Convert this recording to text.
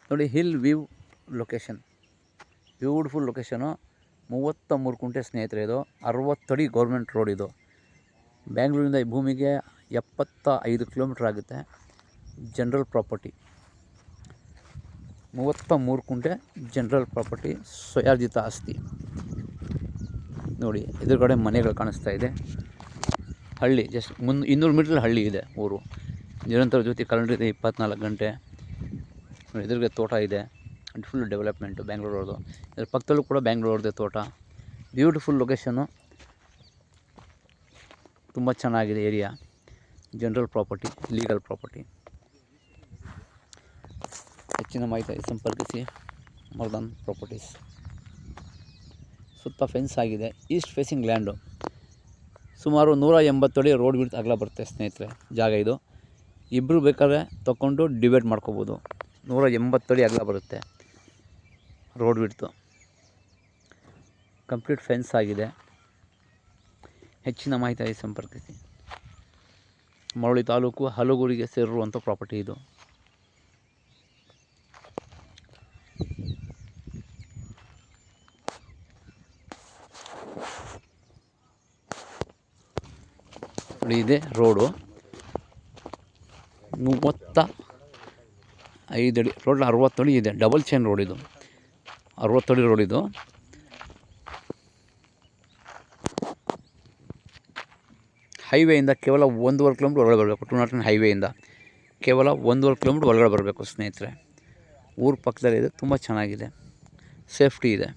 ನೋಡಿ, hill view location, beautiful location. 33 ಕುಂಟೆ ಸ್ನೇಹಿತರೆ. ಇದು 60 ಅಡಿ ಗೌರ್ಮೆಂಟ್ ರೋಡ್. ಇದು ಬ್ಯಾಂಗ್ಳೂರಿಂದ ಈ ಭೂಮಿಗೆ 75 ಕಿಲೋಮೀಟ್ರ್ ಆಗುತ್ತೆ. ಜನರಲ್ ಪ್ರಾಪರ್ಟಿ, 33 ಕುಂಟೆ ಜನರಲ್ ಪ್ರಾಪರ್ಟಿ, ಸ್ವಯಾರ್ಜಿತ ಆಸ್ತಿ. ನೋಡಿ, ಎದುರುಗಡೆ ಮನೆಗಳು ಕಾಣಿಸ್ತಾ ಇದೆ. ಹಳ್ಳಿ ಜಸ್ಟ್ 200 ಮೀಟ್ರಲ್ಲಿ ಹಳ್ಳಿ ಇದೆ. ಊರು ನಿರಂತರ ಜೊತೆ ಕರೆಂಟ್ ಇದೆ 24 ಗಂಟೆ. ಎದುರಿಗೆ ತೋಟ ಇದೆ. ಫುಲ್ ಡೆವಲಪ್ಮೆಂಟು ಬ್ಯಾಂಗ್ಳೂರವ್ರದ್ದು. ಇದ್ರ ಪಕ್ಕದಲ್ಲೂ ಕೂಡ ಬ್ಯಾಂಗ್ಳೂರವ್ರದ್ದೇ ತೋಟ. ಬ್ಯೂಟಿಫುಲ್ ಲೊಕೇಶನ್ನು, ತುಂಬ ಚೆನ್ನಾಗಿದೆ area. General property, legal property. ಹೆಚ್ಚಿನ ಮಾಹಿತಿ ಸಂಪರ್ಕಿಸಿ ಮರ್ದನ್ ಪ್ರಾಪರ್ಟೀಸ್. ಸುತ್ತ ಫೆನ್ಸ್ ಆಗಿದೆ. East facing land. ಸುಮಾರು 180 ಅಡಿ ರೋಡ್ ವಿಡ್ತ್ ಅಗಲ ಬರುತ್ತೆ ಸ್ನೇಹಿತರೆ ಜಾಗ ಇದು. ಇಬ್ಬರು ಬೇಕಾದ್ರೆ ತಗೊಂಡು ಡಿವೈಡ್ ಮಾಡ್ಕೋಬೋದು. 180 ಅಡಿ ಅಗಲ ಬರುತ್ತೆ ರೋಡ್ ವಿಡ್ತು. ಕಂಪ್ಲೀಟ್ ಫೆನ್ಸ್ ಆಗಿದೆ. ಹೆಚ್ಚಿನ ಮಾಹಿತಿಯಾಗಿ ಸಂಪರ್ಕಿಸಿ. ಮಳವಳ್ಳಿ ತಾಲೂಕು ಹಲಗೂರಿಗೆ ಸೇರಿರುವಂಥ ಪ್ರಾಪರ್ಟಿ ಇದು. ಇದೆ ರೋಡು 35 ಅಡಿ. ರೋಡ್ 60 ಅಡಿ ಇದೆ. ಡಬಲ್ ಚೈನ್ ರೋಡ್ ಇದು. 60 ಅಡಿ ರೋಡ್ ಇದು. ಹೈವೇಯಿಂದ ಕೇವಲ 1.5 ಕಿಲೋಮೀಟ್ರ್ ಒಳಗಡೆ ಬರಬೇಕು. 209 ಹೈವೇಯಿಂದ ಕೇವಲ 1.5 ಕಿಲೋಮೀಟ್ರ್ ಒಳಗಡೆ ಬರಬೇಕು ಸ್ನೇಹಿತರೆ. ಊರು ಪಕ್ಕದಲ್ಲಿದೆ. ತುಂಬ ಚೆನ್ನಾಗಿದೆ. ಸೇಫ್ಟಿ ಇದೆ.